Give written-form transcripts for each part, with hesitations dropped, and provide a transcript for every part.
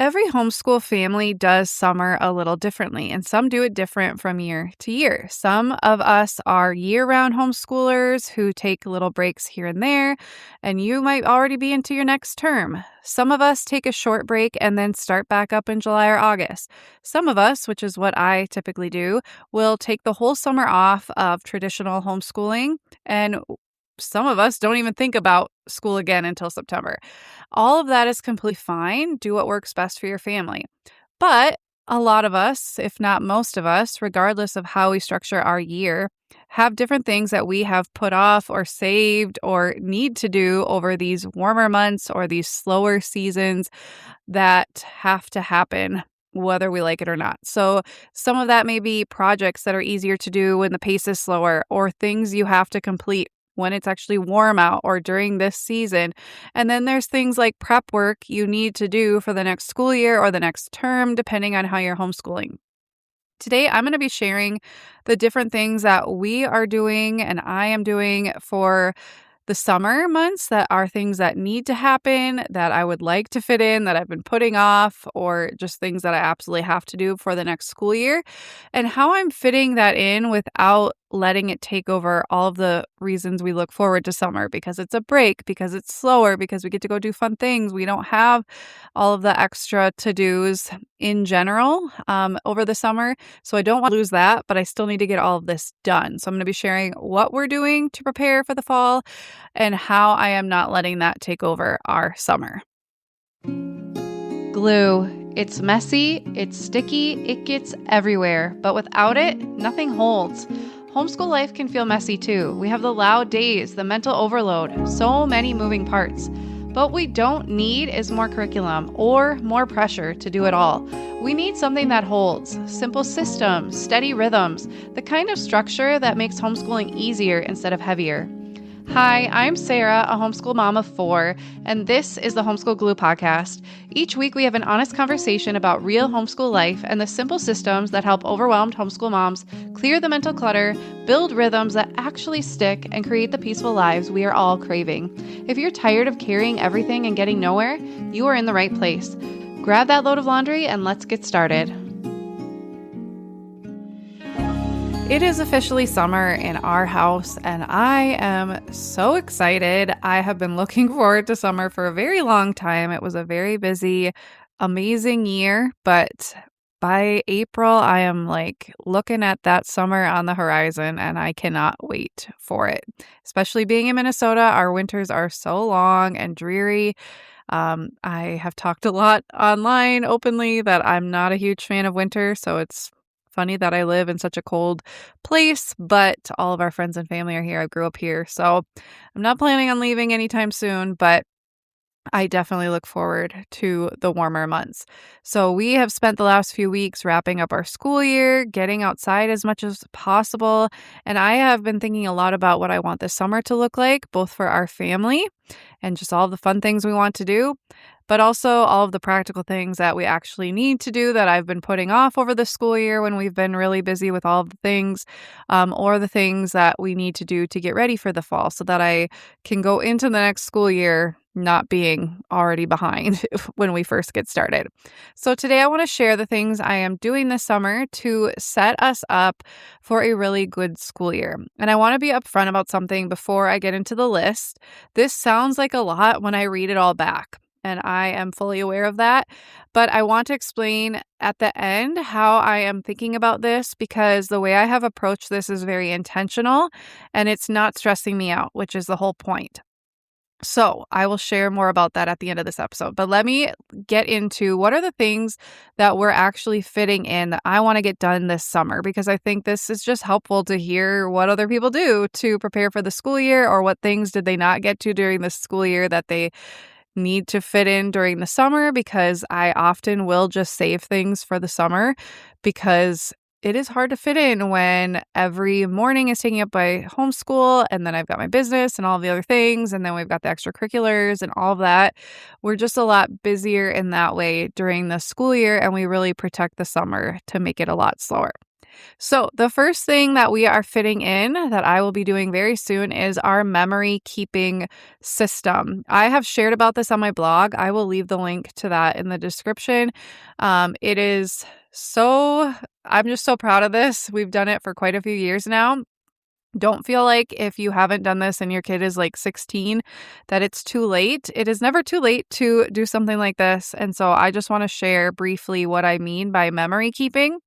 Every homeschool family does summer a little differently, and some do it different from year to year. Some of us are year round homeschoolers who take little breaks here and there, and you might already be into your next term. Some of us take a short break and then start back up in July or August. Some of us, which is what I typically do, will take the whole summer off of traditional homeschooling, and some of us don't even think about school again until September. All of that is completely fine. Do what works best for your family. But a lot of us, if not most of us, regardless of how we structure our year, have different things that we have put off or saved or need to do over these warmer months or these slower seasons that have to happen, whether we like it or not. So some of that may be projects that are easier to do when the pace is slower, or things you have to complete when it's actually warm out or during this season. And then there's things like prep work you need to do for the next school year or the next term, depending on how you're homeschooling. Today, I'm going to be sharing the different things that we are doing and I am doing for the summer months that are things that need to happen, that I would like to fit in, that I've been putting off, or just things that I absolutely have to do for the next school year, and how I'm fitting that in without letting it take over all of the reasons we look forward to summer, because it's a break, because it's slower, because we get to go do fun things. We don't have all of the extra to-dos in general over the summer. So I don't want to lose that, but I still need to get all of this done. So I'm going to be sharing what we're doing to prepare for the fall and how I am not letting that take over our summer. Glue. It's messy, it's sticky, it gets everywhere, but without it, nothing holds. Homeschool life can feel messy too. We have the loud days, the mental overload, so many moving parts. But what we don't need is more curriculum or more pressure to do it all. We need something that holds, simple systems, steady rhythms, the kind of structure that makes homeschooling easier instead of heavier. Hi, I'm Sarah, a homeschool mom of 4, and this is the Homeschool Glue podcast. Each week we have an honest conversation about real homeschool life and the simple systems that help overwhelmed homeschool moms clear the mental clutter, build rhythms that actually stick, and create the peaceful lives we are all craving. If you're tired of carrying everything and getting nowhere, you are in the right place. Grab that load of laundry and let's get started. It is officially summer in our house, and I am so excited. I have been looking forward to summer for a very long time. It was a very busy, amazing year, but by April, I am looking at that summer on the horizon, and I cannot wait for it. Especially being in Minnesota, our winters are so long and dreary. I have talked a lot online openly that I'm not a huge fan of winter, so it's funny that I live in such a cold place, but all of our friends and family are here. I grew up here, so I'm not planning on leaving anytime soon, but I definitely look forward to the warmer months. So we have spent the last few weeks wrapping up our school year, getting outside as much as possible, and I have been thinking a lot about what I want this summer to look like, both for our family and just all the fun things we want to do, but also all of the practical things that we actually need to do that I've been putting off over the school year when we've been really busy with all of the things, or the things that we need to do to get ready for the fall so that I can go into the next school year not being already behind when we first get started. So today I want to share the things I am doing this summer to set us up for a really good school year. And I want to be upfront about something before I get into the list. This sounds like a lot when I read it all back, and I am fully aware of that. But I want to explain at the end how I am thinking about this, because the way I have approached this is very intentional and it's not stressing me out, which is the whole point. So I will share more about that at the end of this episode. But let me get into what are the things that we're actually fitting in that I want to get done this summer, because I think this is just helpful to hear what other people do to prepare for the school year, or what things did they not get to during the school year that they need to fit in during the summer, because I often will just save things for the summer because it is hard to fit in when every morning is taken up by homeschool, and then I've got my business and all of the other things, and then we've got the extracurriculars and all of that. We're just a lot busier in that way during the school year, and we really protect the summer to make it a lot slower. So, the first thing that we are fitting in that I will be doing very soon is our memory keeping system. I have shared about this on my blog. I will leave the link to that in the description. It is so, I'm just so proud of this. We've done it for quite a few years now. Don't feel like if you haven't done this and your kid is like 16 that it's too late. It is never too late to do something like this. And so I just want to share briefly what I mean by memory keeping.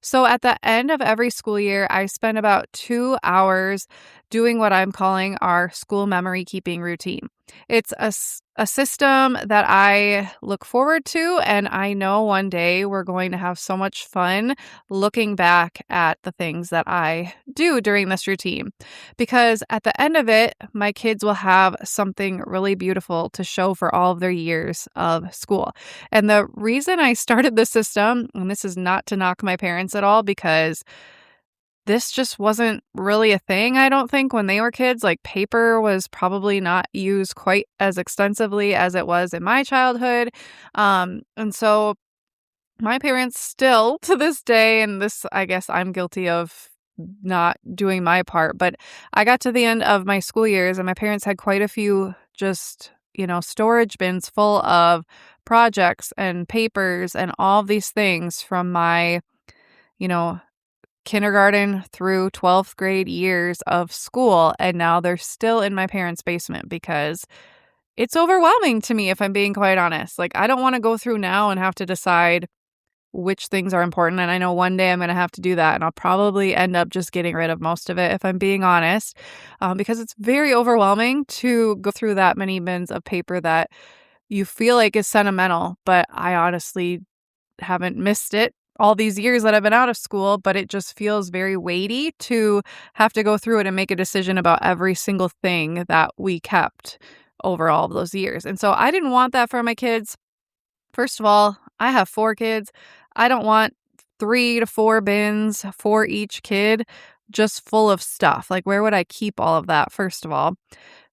So at the end of every school year, I spend about 2 hours doing what I'm calling our school memory keeping routine. It's a system that I look forward to, and I know one day we're going to have so much fun looking back at the things that I do during this routine. Because at the end of it, my kids will have something really beautiful to show for all of their years of school. And the reason I started this system, and this is not to knock my parents at all, because this just wasn't really a thing, I don't think, when they were kids. Like, paper was probably not used quite as extensively as it was in my childhood. And so my parents still, to this day, and this, I guess I'm guilty of not doing my part, but I got to the end of my school years and my parents had quite a few just, storage bins full of projects and papers and all of these things from my, you know, kindergarten through 12th grade years of school. And now they're still in my parents' basement because it's overwhelming to me, if I'm being quite honest. Like, I don't want to go through now and have to decide which things are important. And I know one day I'm going to have to do that. And I'll probably end up just getting rid of most of it, if I'm being honest, because it's very overwhelming to go through that many bins of paper that you feel like is sentimental. But I honestly haven't missed it all these years that I've been out of school, but it just feels very weighty to have to go through it and make a decision about every single thing that we kept over all of those years. And so I didn't want that for my kids. First of all, I have 4 kids. I don't want 3 to 4 bins for each kid just full of stuff. Like, where would I keep all of that, first of all?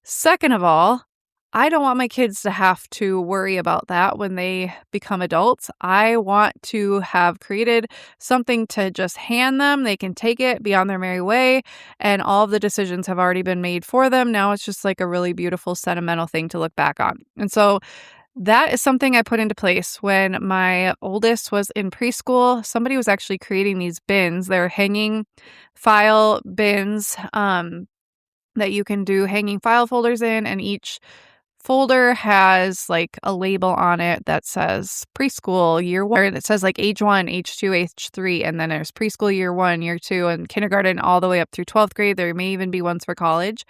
Second of all, I don't want my kids to have to worry about that when they become adults. I want to have created something to just hand them. They can take it, be on their merry way, and all of the decisions have already been made for them. Now it's just like a really beautiful, sentimental thing to look back on. And so that is something I put into place when my oldest was in preschool. Somebody was actually creating these bins. They're hanging file bins that you can do hanging file folders in, and each folder has like a label on it that says preschool year 1, or that says like age 1, age 2, age 3, and then there's preschool year 1, year 2, and kindergarten all the way up through 12th grade. There may even be ones for college.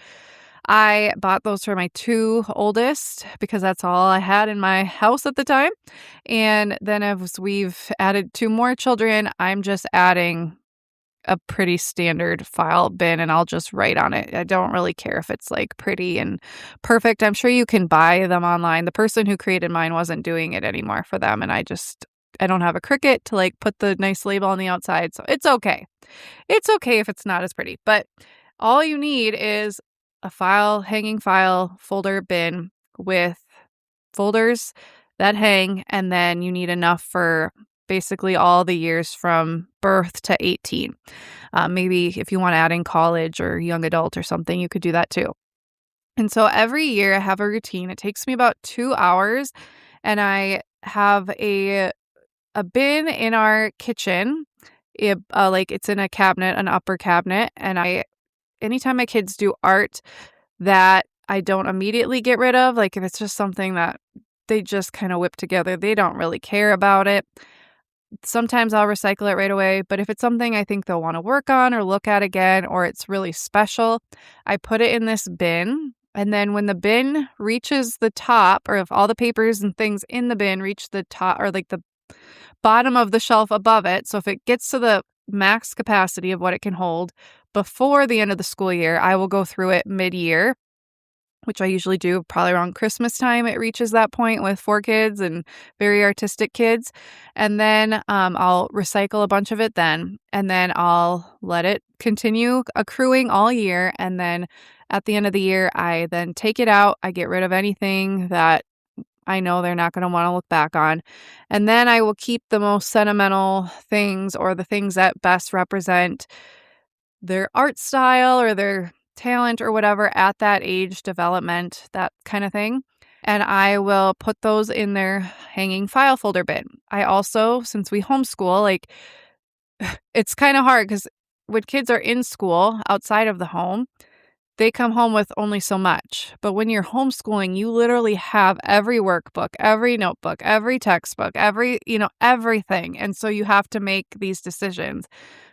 I bought those for my 2 oldest because that's all I had in my house at the time. And then as we've added 2 more children, I'm just adding a pretty standard file bin and I'll just write on it. I don't really care if it's like pretty and perfect. I'm sure you can buy them online. The person who created mine wasn't doing it anymore for them. And I don't have a Cricut to like put the nice label on the outside. So it's okay. It's okay if it's not as pretty, but all you need is a hanging file folder bin with folders that hang, and then you need enough for basically all the years from birth to 18. Maybe if you want to add in college or young adult or something, you could do that too. And so every year I have a routine. It takes me about 2 hours, and I have a bin in our kitchen. It's in a cabinet, an upper cabinet, and anytime my kids do art that I don't immediately get rid of, like if it's just something that they just kind of whip together, they don't really care about it. Sometimes I'll recycle it right away, but if it's something I think they'll want to work on or look at again, or it's really special, I put it in this bin. And then when the bin reaches the top, or if all the papers and things in the bin reach the top, or like the bottom of the shelf above it, so if it gets to the max capacity of what it can hold before the end of the school year, I will go through it mid-year, which I usually do probably around Christmas time. It reaches that point with 4 kids and very artistic kids. And then I'll recycle a bunch of it then. And then I'll let it continue accruing all year. And then at the end of the year, I then take it out. I get rid of anything that I know they're not gonna wanna look back on. And then I will keep the most sentimental things or the things that best represent their art style or their talent or whatever at that age development, that kind of thing. And I will put those in their hanging file folder bin. I also, since we homeschool, like it's kind of hard because when kids are in school outside of the home, they come home with only so much. But when you're homeschooling, you literally have every workbook, every notebook, every textbook, everything. And so you have to make these decisions.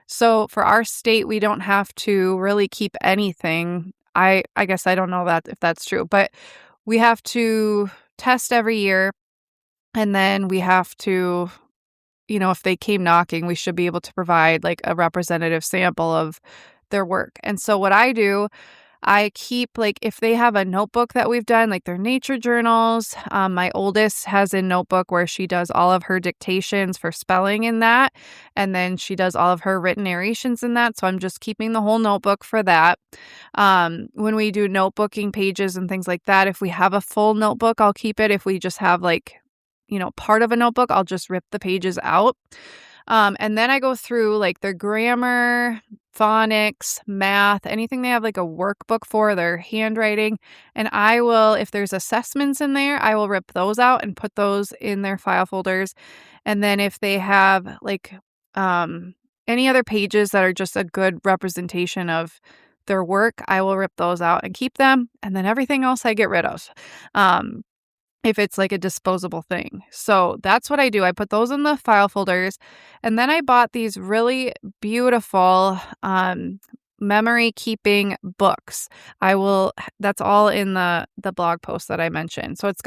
So for our state, we don't have to really keep anything. I guess I don't know that if that's true, but we have to test every year, and then we have to, if they came knocking, we should be able to provide like a representative sample of their work. And so what I do, I keep, like, if they have a notebook that we've done, like their nature journals, my oldest has a notebook where she does all of her dictations for spelling in that, and then she does all of her written narrations in that, so I'm just keeping the whole notebook for that. When we do notebooking pages and things like that, if we have a full notebook, I'll keep it. If we just have, like, part of a notebook, I'll just rip the pages out. And then I go through like their grammar, phonics, math, anything they have like a workbook for, their handwriting. And I will, if there's assessments in there, I will rip those out and put those in their file folders. And then if they have like any other pages that are just a good representation of their work, I will rip those out and keep them. And then everything else I get rid of. If it's like a disposable thing. So that's what I do. I put those in the file folders. And then I bought these really beautiful memory keeping books. That's all in the blog post that I mentioned. So it's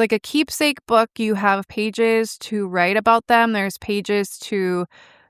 like a keepsake book. You have pages to write about them. There's pages to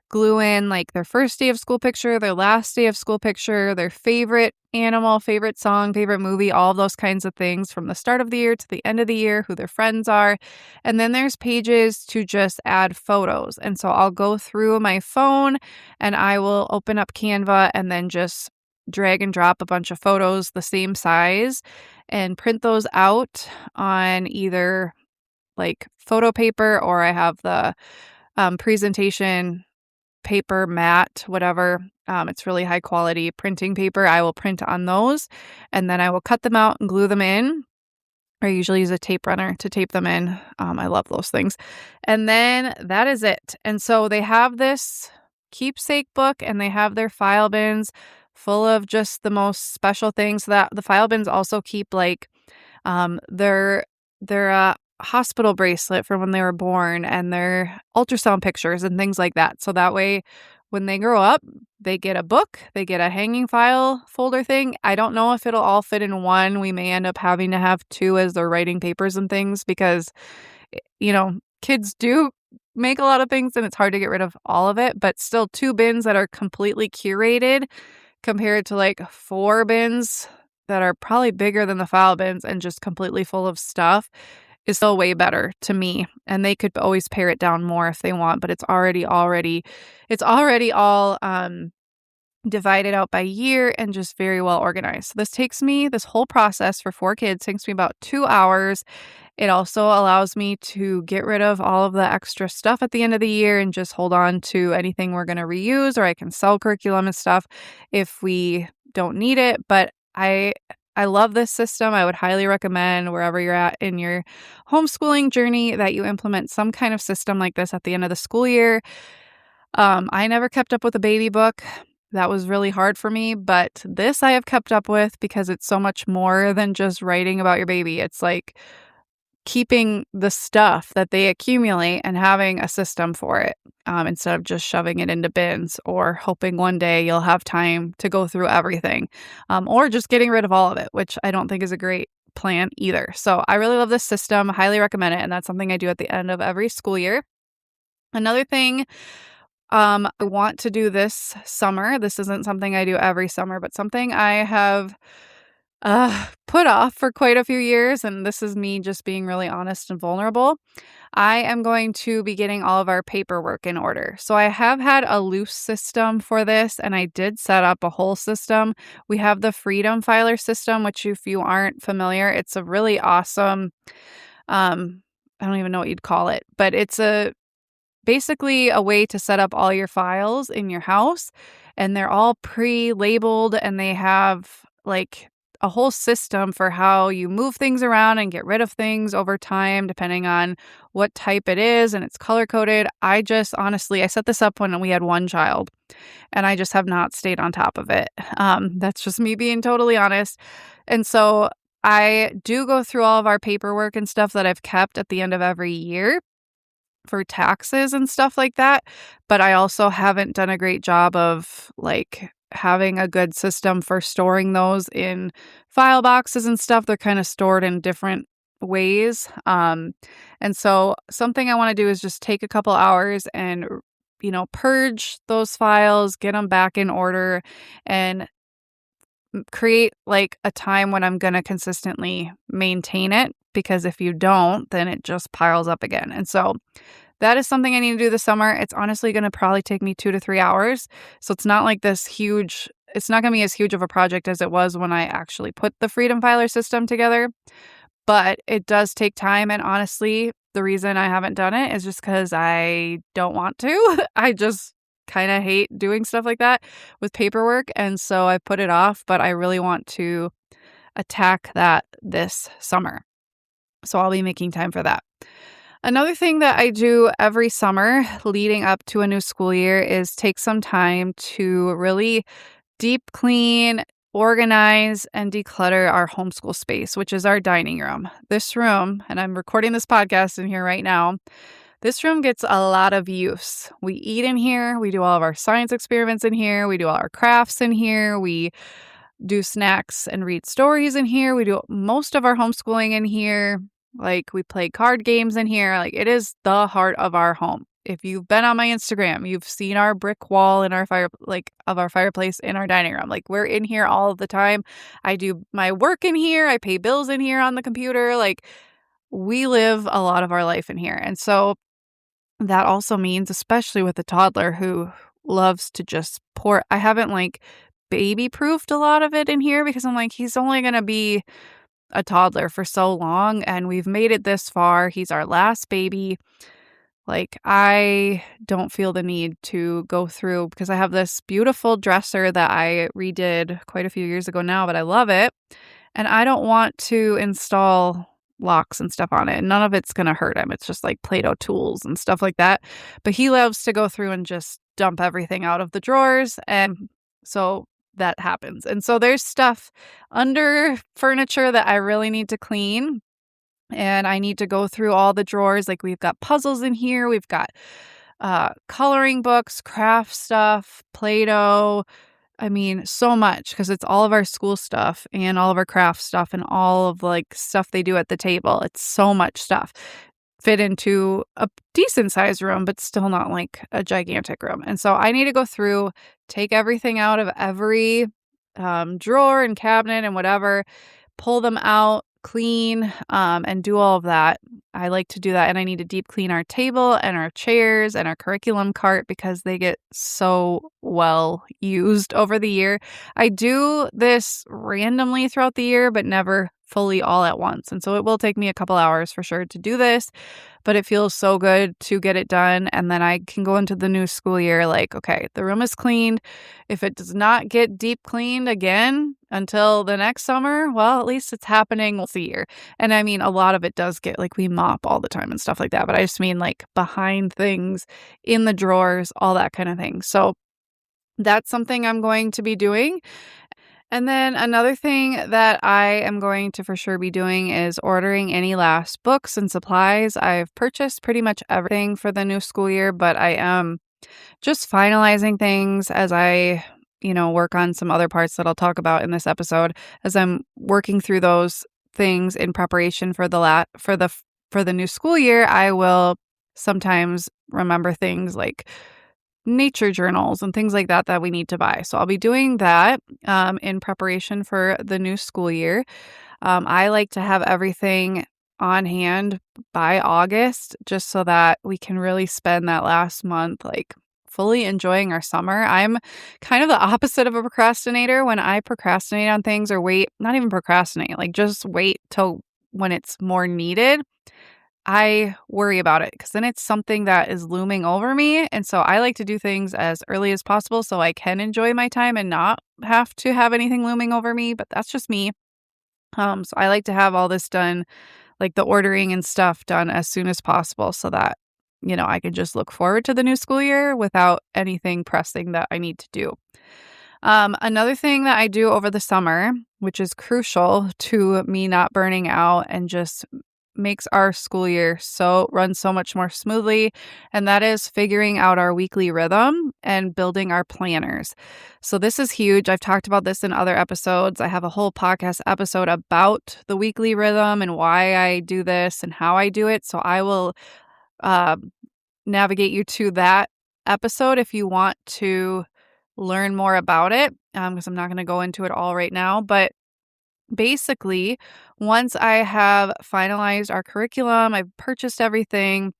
glue in like their first day of school picture, their last day of school picture, their favorite animal, favorite song, favorite movie, all of those kinds of things from the start of the year to the end of the year, who their friends are. And then there's pages to just add photos. And so I'll go through my phone and I will open up Canva and then just drag and drop a bunch of photos the same size and print those out on either like photo paper, or I have the presentation paper, matte, whatever. It's really high quality printing paper. I will print on those, and then I will cut them out and glue them in. I usually use a tape runner to tape them in. I love those things. And then that is it. And so they have this keepsake book and they have their file bins full of just the most special things. That the file bins also keep like their hospital bracelet from when they were born and their ultrasound pictures and things like that. So that way, when they grow up, they get a book, they get a hanging file folder thing. I don't know if it'll all fit in one. We may end up having to have two as they're writing papers and things because, kids do make a lot of things and it's hard to get rid of all of it, but still 2 bins that are completely curated compared to like 4 bins that are probably bigger than the file bins and just completely full of stuff is still way better to me. And they could always pare it down more if they want, but it's already all divided out by year and just very well organized. So this whole process for 4 kids takes me about 2 hours. It also allows me to get rid of all of the extra stuff at the end of the year and just hold on to anything we're going to reuse, or I can sell curriculum and stuff if we don't need it. But I love this system. I would highly recommend wherever you're at in your homeschooling journey that you implement some kind of system like this at the end of the school year. I never kept up with a baby book. That was really hard for me, but this I have kept up with because it's so much more than just writing about your baby. It's like keeping the stuff that they accumulate and having a system for it, instead of just shoving it into bins or hoping one day you'll have time to go through everything, or just getting rid of all of it, which I don't think is a great plan either. So I really love this system, highly recommend it, and that's something I do at the end of every school year. Another thing I want to do this summer, this isn't something I do every summer, but something I have put off for quite a few years, and this is me just being really honest and vulnerable. I am going to be getting all of our paperwork in order. So I have had a loose system for this, and I did set up a whole system. We have the Freedom Filer system, which if you aren't familiar, it's a really awesome I don't even know what you'd call it, but it's basically a way to set up all your files in your house, and they're all pre-labeled, and they have like a whole system for how you move things around and get rid of things over time depending on what type it is, and it's color coded. I just honestly, I set this up when we had one child, and I just have not stayed on top of it. That's just me being totally honest. And so I do go through all of our paperwork and stuff that I've kept at the end of every year for taxes and stuff like that, but I also haven't done a great job of like having a good system for storing those in file boxes and stuff. They're kind of stored in different ways. And so something I want to do is just take a couple hours and purge those files, get them back in order, and create like a time when I'm going to consistently maintain it, because if you don't, then it just piles up again. And so that is something I need to do this summer. It's honestly going to probably take me 2 to 3 hours. So it's not like it's not going to be as huge of a project as it was when I actually put the Freedom Filer system together, but it does take time. And honestly, the reason I haven't done it is just because I don't want to. I just kind of hate doing stuff like that with paperwork. And so I put it off, but I really want to attack that this summer. So I'll be making time for that. Another thing that I do every summer leading up to a new school year is take some time to really deep clean, organize, and declutter our homeschool space, which is our dining room. This room, and I'm recording this podcast in here right now, this room gets a lot of use. We eat in here. We do all of our science experiments in here. We do all our crafts in here. We do snacks and read stories in here. We do most of our homeschooling in here. Like, we play card games in here. Like, it is the heart of our home. If you've been on my Instagram, you've seen our brick wall in our fireplace in our dining room. Like, we're in here all the time. I do my work in here. I pay bills in here on the computer. Like, we live a lot of our life in here. And so that also means, especially with a toddler who loves to just pour, I haven't like baby proofed a lot of it in here because I'm like, he's only going to be a toddler for so long, and we've made it this far. He's our last baby. Like, I don't feel the need to go through, because I have this beautiful dresser that I redid quite a few years ago now, but I love it. And I don't want to install locks and stuff on it. None of it's going to hurt him. It's just like Play-Doh tools and stuff like that. But he loves to go through and just dump everything out of the drawers. And so that happens. And so there's stuff under furniture that I really need to clean. And I need to go through all the drawers. Like, we've got puzzles in here. We've got coloring books, craft stuff, Play-Doh. I mean, so much, because it's all of our school stuff and all of our craft stuff and all of like stuff they do at the table. It's so much stuff fit into a decent sized room, but still not like a gigantic room. And so I need to go through, take everything out of every drawer and cabinet and whatever, pull them out, clean, and do all of that. I like to do that. And I need to deep clean our table and our chairs and our curriculum cart, because they get so well used over the year. I do this randomly throughout the year, but never fully all at once. And so it will take me a couple hours for sure to do this, but it feels so good to get it done. And then I can go into the new school year like, okay, the room is cleaned. If it does not get deep cleaned again until the next summer, well, at least it's happening once a year. And I mean, a lot of it does get, like, we mop all the time and stuff like that, but I just mean like behind things, in the drawers, all that kind of thing. So that's something I'm going to be doing. And then another thing that I am going to for sure be doing is ordering any last books and supplies. I've purchased pretty much everything for the new school year, but I am just finalizing things as I, work on some other parts that I'll talk about in this episode. As I'm working through those things in preparation for the new school year, I will sometimes remember things like nature journals and things like that we need to buy. So I'll be doing that in preparation for the new school year. I like to have everything on hand by August, just so that we can really spend that last month like fully enjoying our summer. I'm kind of the opposite of a procrastinator. When I procrastinate on things, or not even procrastinate, like just wait till when it's more needed, I worry about it because then it's something that is looming over me, and so I like to do things as early as possible so I can enjoy my time and not have to have anything looming over me, but that's just me. So I like to have all this done, like the ordering and stuff done as soon as possible so that, I can just look forward to the new school year without anything pressing that I need to do. Another thing that I do over the summer, which is crucial to me not burning out and just makes our school year run so much more smoothly, and that is figuring out our weekly rhythm and building our planners. So this is huge. I've talked about this in other episodes. I have a whole podcast episode about the weekly rhythm and why I do this and how I do it. So I will uh, navigate you to that episode if you want to learn more about it, because I'm not going to go into it all right now. But basically, once I have finalized our curriculum, I've purchased everything,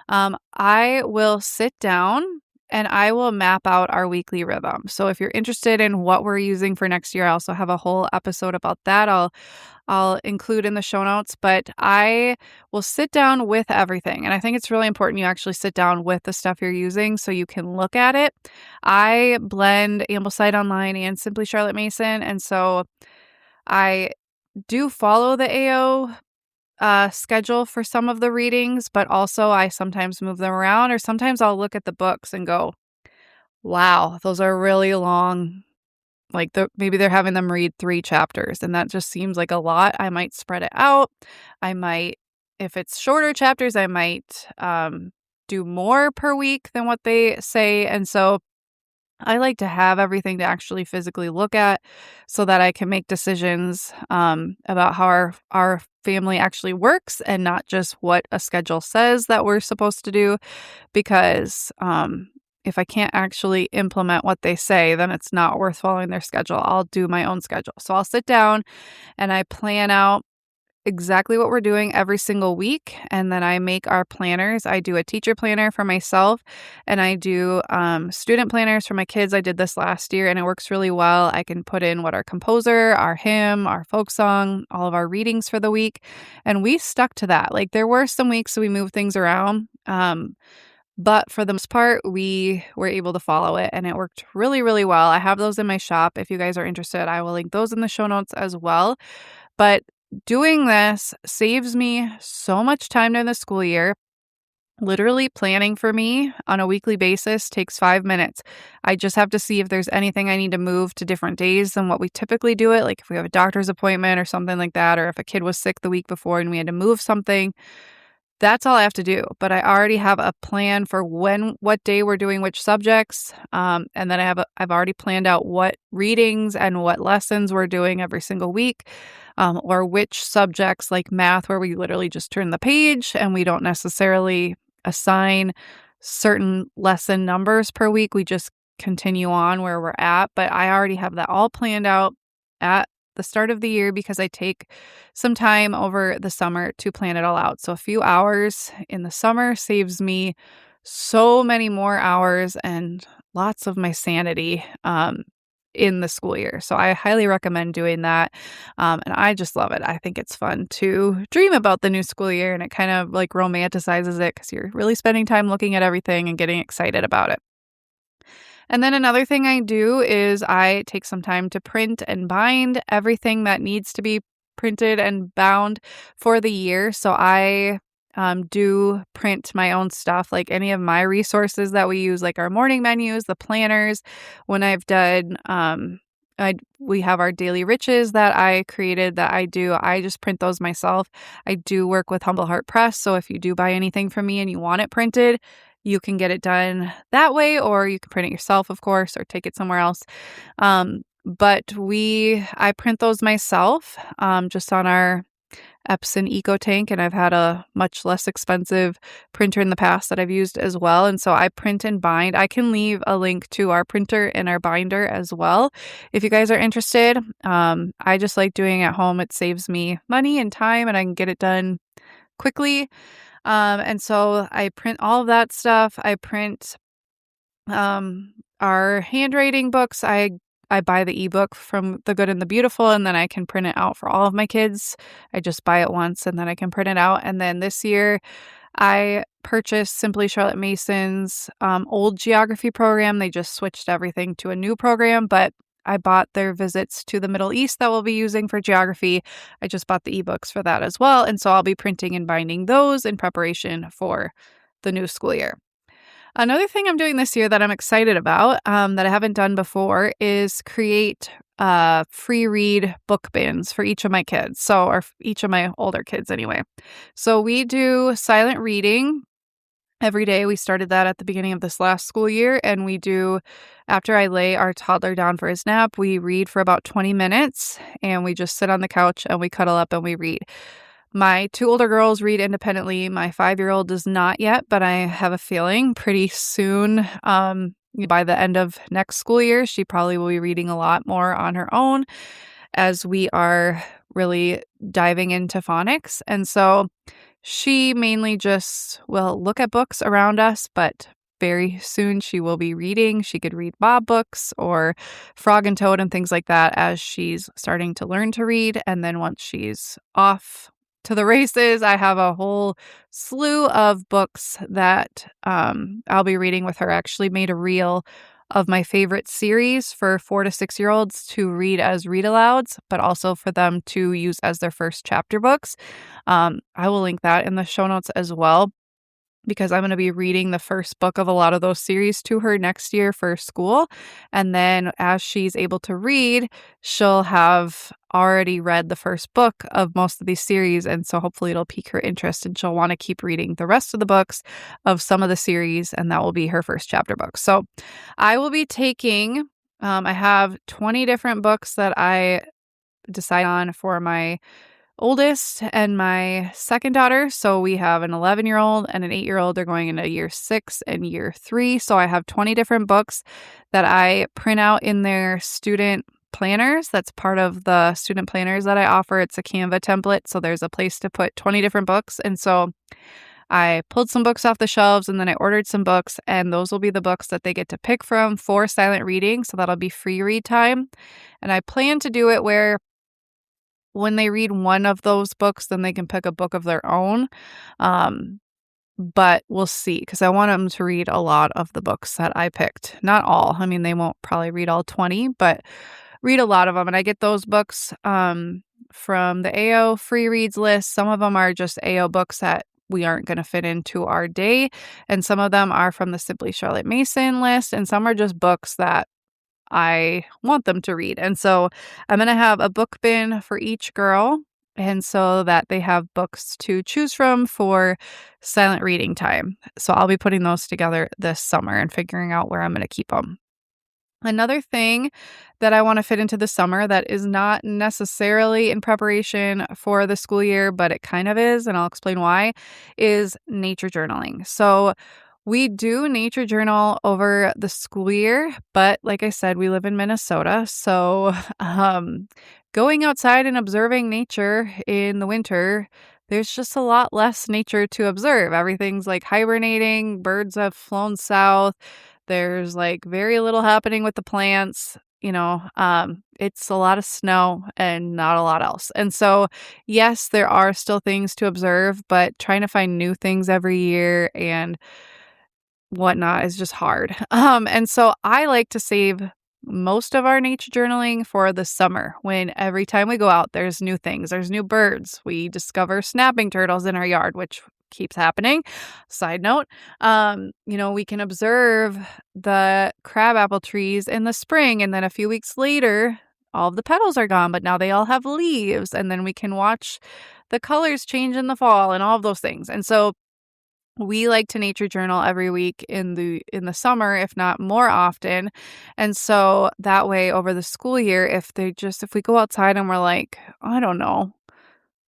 I will sit down and I will map out our weekly rhythm. So if you're interested in what we're using for next year, I also have a whole episode about that. I'll include in the show notes, but I will sit down with everything. And I think it's really important you actually sit down with the stuff you're using so you can look at it. I blend Ambleside Online and Simply Charlotte Mason, and so I do follow the AO schedule for some of the readings, but also I sometimes move them around, or sometimes I'll look at the books and go, wow, those are really long. Like maybe they're having them read 3 chapters, and that just seems like a lot. I might spread it out. I might, if it's shorter chapters, I might do more per week than what they say. And so I like to have everything to actually physically look at so that I can make decisions about how our family actually works and not just what a schedule says that we're supposed to do. Because if I can't actually implement what they say, then it's not worth following their schedule. I'll do my own schedule. So I'll sit down and I plan out exactly what we're doing every single week. And then I make our planners. I do a teacher planner for myself and I do student planners for my kids. I did this last year and it works really well. I can put in what our composer, our hymn, our folk song, all of our readings for the week. And we stuck to that. Like there were some weeks we moved things around. But for the most part, we were able to follow it and it worked really, really well. I have those in my shop. If you guys are interested, I will link those in the show notes as well. But doing this saves me so much time during the school year. Literally planning for me on a weekly basis takes 5 minutes. I just have to see if there's anything I need to move to different days than what we typically do it. Like if we have a doctor's appointment or something like that, or if a kid was sick the week before and we had to move something. That's all I have to do, but I already have a plan for what day we're doing which subjects, and then I've already planned out what readings and what lessons we're doing every single week, or which subjects like math where we literally just turn the page and we don't necessarily assign certain lesson numbers per week. We just continue on where we're at, but I already have that all planned out at the start of the year because I take some time over the summer to plan it all out. So a few hours in the summer saves me so many more hours and lots of my sanity in the school year. So I highly recommend doing that. And I just love it. I think it's fun to dream about the new school year and it kind of like romanticizes it because you're really spending time looking at everything and getting excited about it. And then another thing I do is I take some time to print and bind everything that needs to be printed and bound for the year. So I do print my own stuff, like any of my resources that we use, like our morning menus, the planners. When I've done, we have our daily riches that I created that I do. I just print those myself. I do work with Humble Heart Press. So if you do buy anything from me and you want it printed, you can get it done that way, or you can print it yourself, of course, or take it somewhere else. But I print those myself, just on our Epson EcoTank, and I've had a much less expensive printer in the past that I've used as well. And so I print and bind. I can leave a link to our printer and our binder as well if you guys are interested. I just like doing it at home. It saves me money and time, and I can get it done quickly. And so I print all of that stuff. I print our handwriting books. I I buy the ebook from The Good and the Beautiful, and then I can print it out for all of my kids. I just buy it once and then I can print it out. And then this year I purchased Simply Charlotte Mason's old geography program. They just switched everything to a new program, but I bought their visits to the Middle East that we'll be using for geography. I just bought the ebooks for that as well. And so I'll be printing and binding those in preparation for the new school year. Another thing I'm doing this year that I'm excited about, that I haven't done before, is create free read book bins for each of my kids. So, or each of my older kids anyway. So we do silent reading every day. We started that at the beginning of this last school year, and we do, after I lay our toddler down for his nap, we read for about 20 minutes, and we just sit on the couch and we cuddle up and we read. My two older girls read independently. My 5-year-old does not yet, but I have a feeling pretty soon, by the end of next school year, she probably will be reading a lot more on her own as we are really diving into phonics. And so she mainly just will look at books around us, but very soon she will be reading. She could read Bob books or Frog and Toad and things like that as she's starting to learn to read. And then once she's off to the races, I have a whole slew of books that I'll be reading with her. I actually made a reel of my favorite series for 4 to 6-year-olds to read as read alouds, but also for them to use as their first chapter books. I will link that in the show notes as well, because I'm going to be reading the first book of a lot of those series to her next year for school. And then as she's able to read, she'll have already read the first book of most of these series. And so hopefully it'll pique her interest and she'll want to keep reading the rest of the books of some of the series. And that will be her first chapter book. So I will be taking, I have 20 different books that I decide on for my oldest and my second daughter. So we have an 11-year-old and an 8-year-old. They're going into year 6 and year 3. So I have 20 different books that I print out in their student planners. That's part of the student planners that I offer. It's a Canva template. So there's a place to put 20 different books. And so I pulled some books off the shelves and then I ordered some books, and those will be the books that they get to pick from for silent reading. So that'll be free read time. And I plan to do it where when they read one of those books, then they can pick a book of their own. But we'll see, because I want them to read a lot of the books that I picked. Not all. I mean, they won't probably read all 20, but read a lot of them. And I get those books from the AO free reads list. Some of them are just AO books that we aren't going to fit into our day. And some of them are from the Simply Charlotte Mason list. And some are just books that I want them to read. And so I'm going to have a book bin for each girl, and so that they have books to choose from for silent reading time. So I'll be putting those together this summer and figuring out where I'm going to keep them. Another thing that I want to fit into the summer that is not necessarily in preparation for the school year, but it kind of is, and I'll explain why, is nature journaling. So we do nature journal over the school year, but like I said, we live in Minnesota. So going outside and observing nature in the winter, there's just a lot less nature to observe. Everything's like hibernating, birds have flown south. There's like very little happening with the plants. It's a lot of snow and not a lot else. And so, yes, there are still things to observe, but trying to find new things every year and whatnot is just hard. And so I like to save most of our nature journaling for the summer, when every time we go out, there's new things, there's new birds. We discover snapping turtles in our yard, which keeps happening. Side note, we can observe the crabapple trees in the spring, and then a few weeks later, all of the petals are gone, but now they all have leaves, and then we can watch the colors change in the fall and all of those things. And so we like to nature journal every week in the summer, if not more often. And so that way over the school year, if we go outside and we're like, I don't know,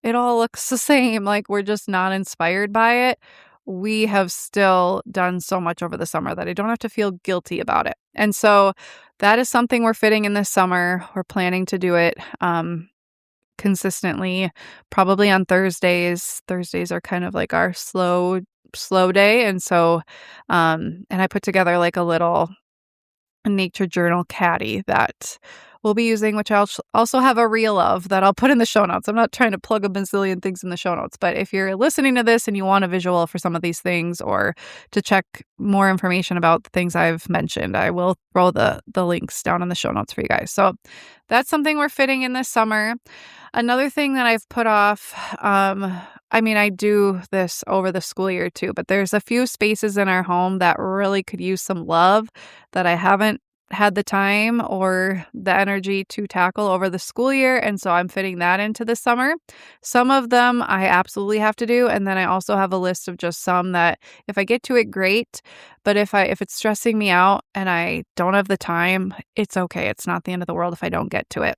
it all looks the same, like we're just not inspired by it, we have still done so much over the summer that I don't have to feel guilty about it. And so that is something we're fitting in this summer. We're planning to do it consistently, probably on Thursdays. Thursdays are kind of like our slow day. And so, and I put together like a little a nature journal caddy that we'll be using, which I'll also have a reel of that I'll put in the show notes. I'm not trying to plug a bazillion things in the show notes, but if you're listening to this and you want a visual for some of these things or to check more information about the things I've mentioned, I will throw the links down in the show notes for you guys. So that's something we're fitting in this summer. Another thing that I've put off, I mean, I do this over the school year too, but there's a few spaces in our home that really could use some love that I haven't had the time or the energy to tackle over the school year. And so I'm fitting that into the summer. Some of them I absolutely have to do. And then I also have a list of just some that if I get to it, great. But if it's stressing me out and I don't have the time, it's okay. It's not the end of the world if I don't get to it.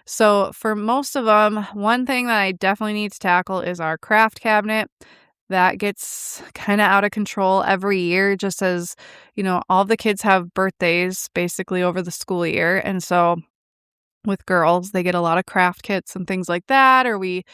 So for most of them, one thing that I definitely need to tackle is our craft cabinet. That gets kind of out of control every year, just as, all the kids have birthdays basically over the school year. And so with girls, they get a lot of craft kits and things like that, or we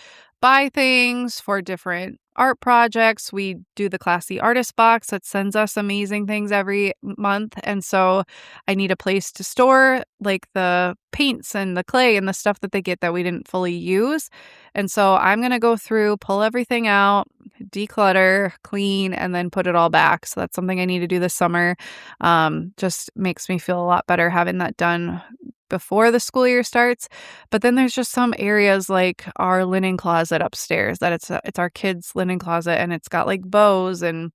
buy things for different art projects. We do the Classy Artist Box that sends us amazing things every month. And so I need a place to store like the paints and the clay and the stuff that they get that we didn't fully use. And so I'm going to go through, pull everything out, declutter, clean, and then put it all back. So that's something I need to do this summer. Just makes me feel a lot better having that done before the school year starts. But then there's just some areas like our linen closet upstairs that it's our kids' linen closet, and it's got like bows and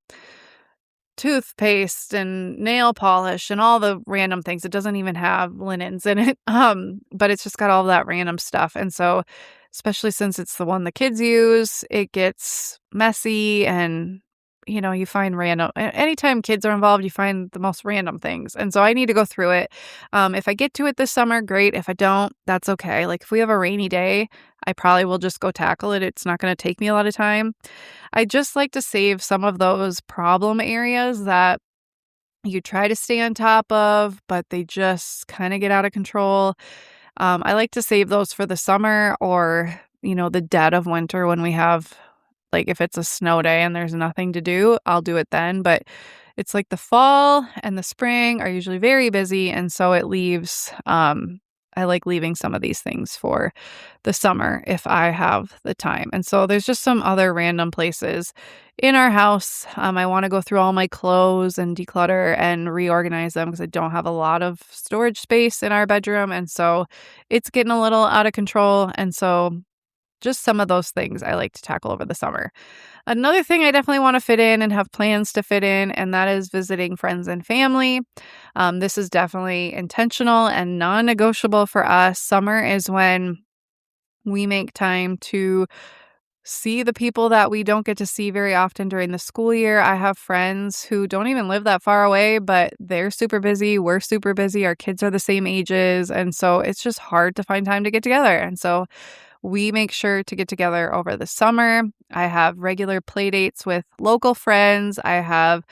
toothpaste and nail polish and all the random things. It doesn't even have linens in it. But it's just got all that random stuff. And so especially since it's the one the kids use, it gets messy and you find random, anytime kids are involved, you find the most random things. And so I need to go through it. If I get to it this summer, great. If I don't, that's okay. Like if we have a rainy day, I probably will just go tackle it. It's not going to take me a lot of time. I just like to save some of those problem areas that you try to stay on top of, but they just kind of get out of control. I like to save those for the summer or, the dead of winter when we have, like if it's a snow day and there's nothing to do, I'll do it then. But it's like the fall and the spring are usually very busy. And so it leaves, I like leaving some of these things for the summer if I have the time. And so there's just some other random places in our house. I want to go through all my clothes and declutter and reorganize them because I don't have a lot of storage space in our bedroom. And so it's getting a little out of control. And so just some of those things I like to tackle over the summer. Another thing I definitely want to fit in and have plans to fit in, and that is visiting friends and family. This is definitely intentional and non-negotiable for us. Summer is when we make time to see the people that we don't get to see very often during the school year. I have friends who don't even live that far away, but they're super busy. We're super busy. Our kids are the same ages. And so it's just hard to find time to get together. And so we make sure to get together over the summer. I have regular play dates with local friends. I have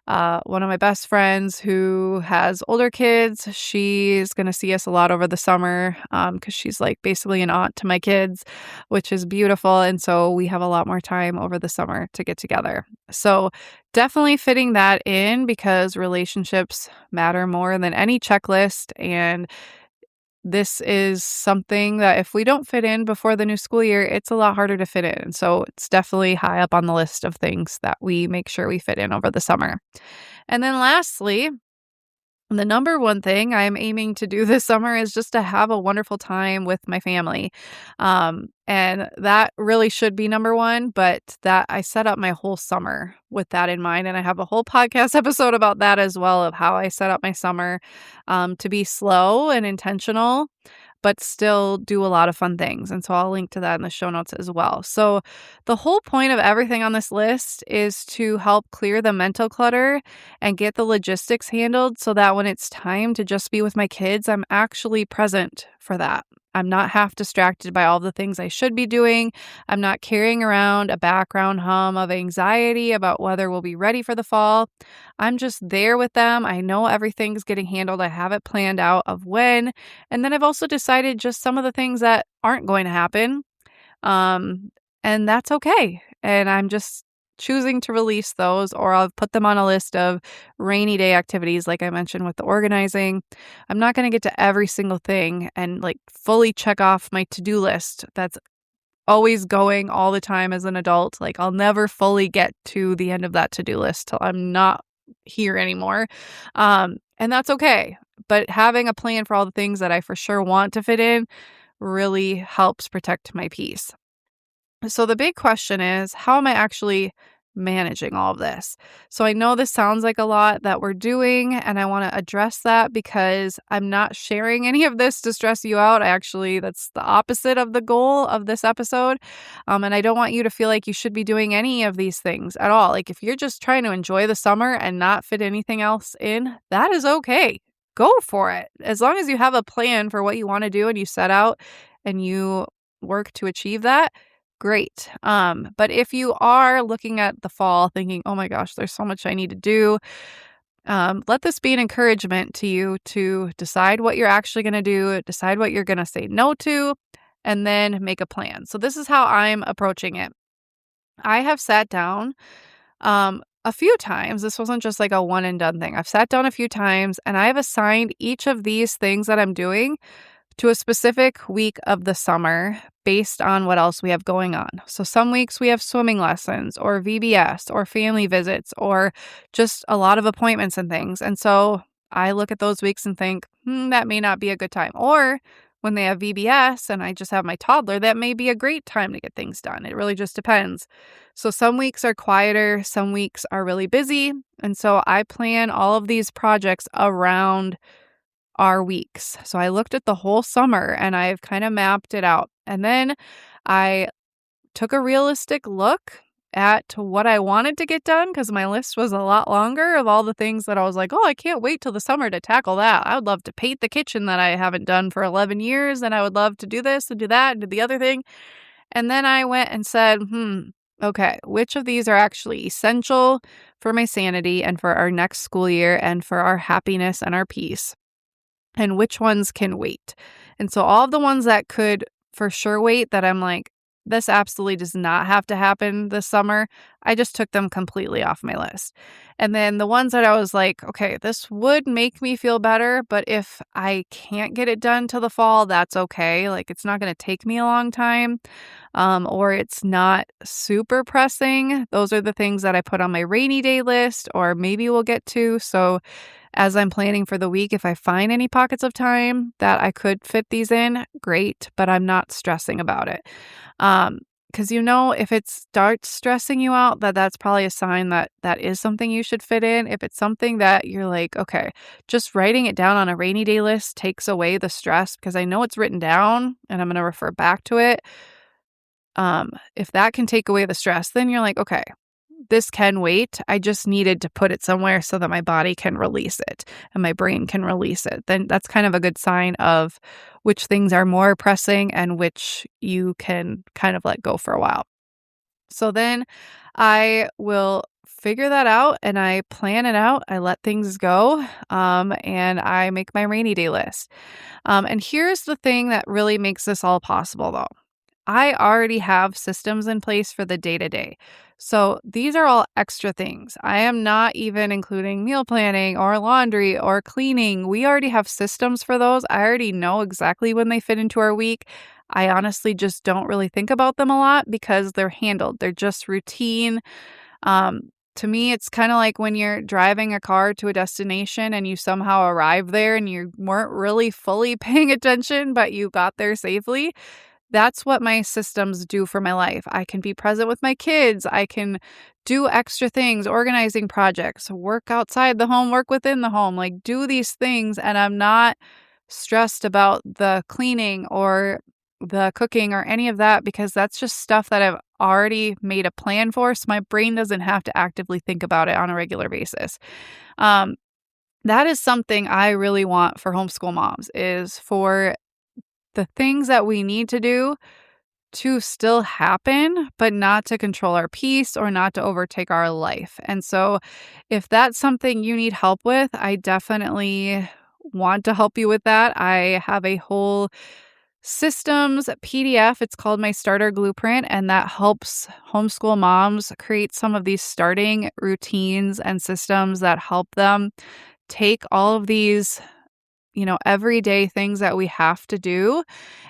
one of my best friends who has older kids. She's going to see us a lot over the summer because she's like basically an aunt to my kids, which is beautiful. And so we have a lot more time over the summer to get together. So definitely fitting that in because relationships matter more than any checklist. And this is something that if we don't fit in before the new school year, it's a lot harder to fit in. So it's definitely high up on the list of things that we make sure we fit in over the summer. And then lastly, the number one thing I'm aiming to do this summer is just to have a wonderful time with my family. And that really should be number one, but that I set up my whole summer with that in mind. And I have a whole podcast episode about that as well, of how I set up my summer to be slow and intentional, but still do a lot of fun things. And so I'll link to that in the show notes as well. So the whole point of everything on this list is to help clear the mental clutter and get the logistics handled so that when it's time to just be with my kids, I'm actually present for that. I'm not half distracted by all the things I should be doing. I'm not carrying around a background hum of anxiety about whether we'll be ready for the fall. I'm just there with them. I know everything's getting handled. I have it planned out of when. And then I've also decided just some of the things that aren't going to happen. And that's okay. And I'm just choosing to release those, or I'll put them on a list of rainy day activities, like I mentioned with the organizing. I'm not going to get to every single thing and like fully check off my to-do list. That's always going all the time as an adult. Like I'll never fully get to the end of that to-do list till I'm not here anymore. And that's okay. But having a plan for all the things that I for sure want to fit in really helps protect my peace. So the big question is, how am I actually managing all of this? So I know this sounds like a lot that we're doing, and I want to address that because I'm not sharing any of this to stress you out. That's the opposite of the goal of this episode. And I don't want you to feel like you should be doing any of these things at all. Like if you're just trying to enjoy the summer and not fit anything else in, that is okay. Go for it. As long as you have a plan for what you want to do and you set out and you work to achieve that, great. But if you are looking at the fall thinking, oh my gosh, there's so much I need to do, let this be an encouragement to you to decide what you're actually going to do, decide what you're going to say no to, and then make a plan. So this is how I'm approaching it. I have sat down a few times. This wasn't just like a one and done thing. I've sat down a few times and I have assigned each of these things that I'm doing to a specific week of the summer based on what else we have going on. So some weeks we have swimming lessons or VBS or family visits or just a lot of appointments and things. And so I look at those weeks and think, that may not be a good time. Or when they have VBS and I just have my toddler, that may be a great time to get things done. It really just depends. So some weeks are quieter, some weeks are really busy. And so I plan all of these projects around our weeks. So I looked at the whole summer and I've kind of mapped it out. And then I took a realistic look at what I wanted to get done because my list was a lot longer of all the things that I was like, oh, I can't wait till the summer to tackle that. I would love to paint the kitchen that I haven't done for 11 years. And I would love to do this and do that and do the other thing. And then I went and said, okay, which of these are actually essential for my sanity and for our next school year and for our happiness and our peace? And which ones can wait? And so all of the ones that could for sure wait, that I'm like, this absolutely does not have to happen this summer, I just took them completely off my list. And then the ones that I was like, okay, this would make me feel better, but if I can't get it done till the fall, that's okay. Like it's not going to take me a long time, or it's not super pressing. Those are the things that I put on my rainy day list, or maybe we'll get to. So as I'm planning for the week, if I find any pockets of time that I could fit these in, great, but I'm not stressing about it. Because if it starts stressing you out, that's probably a sign that that is something you should fit in. If it's something that you're like, okay, just writing it down on a rainy day list takes away the stress because I know it's written down and I'm going to refer back to it. If that can take away the stress, then you're like, okay, this can wait. I just needed to put it somewhere so that my body can release it and my brain can release it. Then that's kind of a good sign of which things are more pressing and which you can kind of let go for a while. So then I will figure that out and I plan it out. I let things go, and I make my rainy day list. And here's the thing that really makes this all possible, though. I already have systems in place for the day-to-day. So these are all extra things. I am not even including meal planning or laundry or cleaning. We already have systems for those. I already know exactly when they fit into our week. I honestly just don't really think about them a lot because they're handled. They're just routine. To me, it's kind of like when you're driving a car to a destination and you somehow arrive there and you weren't really fully paying attention, but you got there safely. That's what my systems do for my life. I can be present with my kids. I can do extra things, organizing projects, work outside the home, work within the home, like do these things. And I'm not stressed about the cleaning or the cooking or any of that because that's just stuff that I've already made a plan for. So my brain doesn't have to actively think about it on a regular basis. That is something I really want for homeschool moms is for the things that we need to do to still happen, but not to control our peace or not to overtake our life. And so if that's something you need help with, I definitely want to help you with that. I have a whole systems PDF. It's called My Starter Blueprint, and that helps homeschool moms create some of these starting routines and systems that help them take all of these, everyday things that we have to do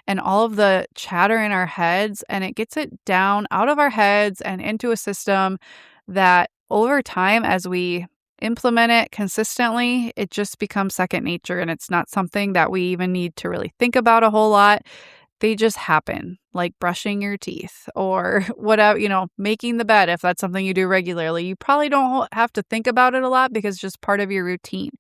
and all of the chatter in our heads, and it gets it down out of our heads and into a system that over time, as we implement it consistently, it just becomes second nature, and it's not something that we even need to really think about a whole lot. They just happen, like brushing your teeth or whatever, making the bed. If that's something you do regularly, you probably don't have to think about it a lot because it's just part of your routine.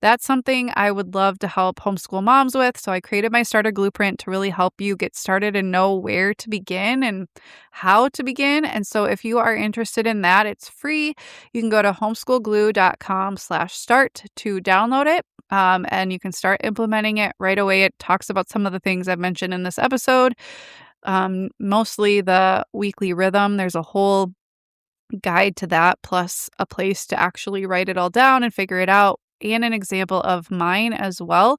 That's something I would love to help homeschool moms with. So I created my starter blueprint to really help you get started and know where to begin and how to begin. And so if you are interested in that, it's free. You can go to homeschoolglue.com/start to download it. And you can start implementing it right away. It talks about some of the things I've mentioned in this episode, mostly the weekly rhythm. There's a whole guide to that, plus a place to actually write it all down and figure it out, and an example of mine as well.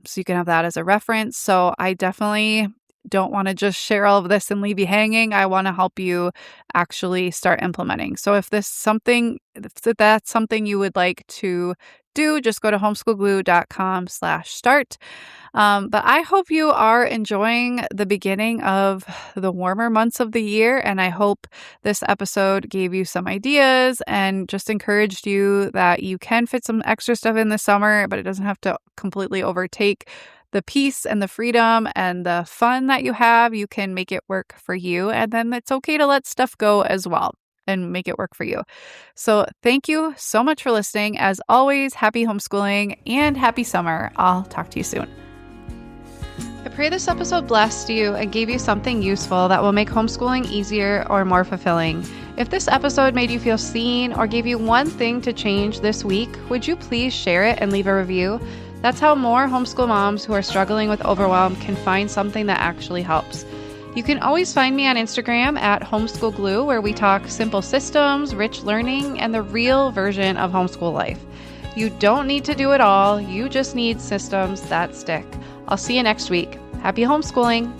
So you can have that as a reference. So I definitely don't want to just share all of this and leave you hanging. I want to help you actually start implementing. So if that's something you would like to do, just go to homeschoolglue.com/start. But I hope you are enjoying the beginning of the warmer months of the year. And I hope this episode gave you some ideas and just encouraged you that you can fit some extra stuff in the summer, but it doesn't have to completely overtake the peace and the freedom and the fun that you have. You can make it work for you. And then it's okay to let stuff go as well and make it work for you. So thank you so much for listening. As always, happy homeschooling and happy summer. I'll talk to you soon. I pray this episode blessed you and gave you something useful that will make homeschooling easier or more fulfilling. If this episode made you feel seen or gave you one thing to change this week, would you please share it and leave a review? That's how more homeschool moms who are struggling with overwhelm can find something that actually helps. You can always find me on Instagram at homeschoolglue, where we talk simple systems, rich learning, and the real version of homeschool life. You don't need to do it all. You just need systems that stick. I'll see you next week. Happy homeschooling.